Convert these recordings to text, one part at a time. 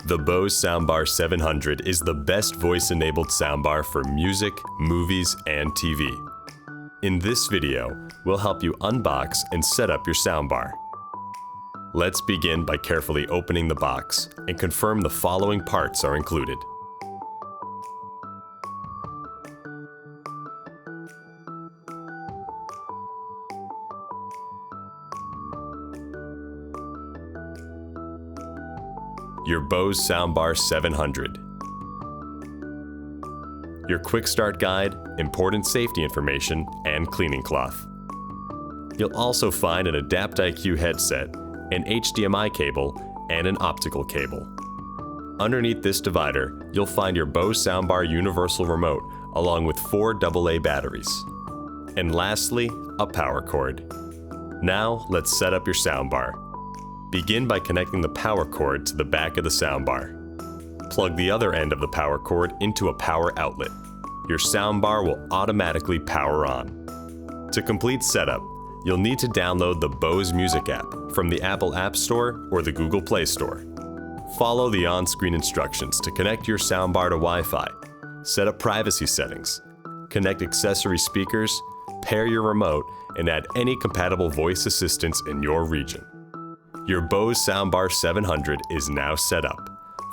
The Bose Soundbar 700 is the best voice-enabled soundbar for music, movies, and TV. In this video, we'll help you unbox and set up your soundbar. Let's begin by carefully opening the box and confirm the following parts are included. Your Bose Soundbar 700. Your quick start guide, important safety information, and cleaning cloth. You'll also find an Adapt-IQ headset, an HDMI cable, and an optical cable. Underneath this divider, you'll find your Bose Soundbar universal remote along with 4 AA batteries. And lastly, a power cord. Now let's set up your soundbar. Begin by connecting the power cord to the back of the soundbar. Plug the other end of the power cord into a power outlet. Your soundbar will automatically power on. To complete setup, you'll need to download the Bose Music app from the Apple App Store or the Google Play Store. Follow the on-screen instructions to connect your soundbar to Wi-Fi, set up privacy settings, connect accessory speakers, pair your remote, and add any compatible voice assistants in your region. Your Bose Soundbar 700 is now set up.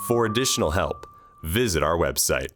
For additional help, visit our website.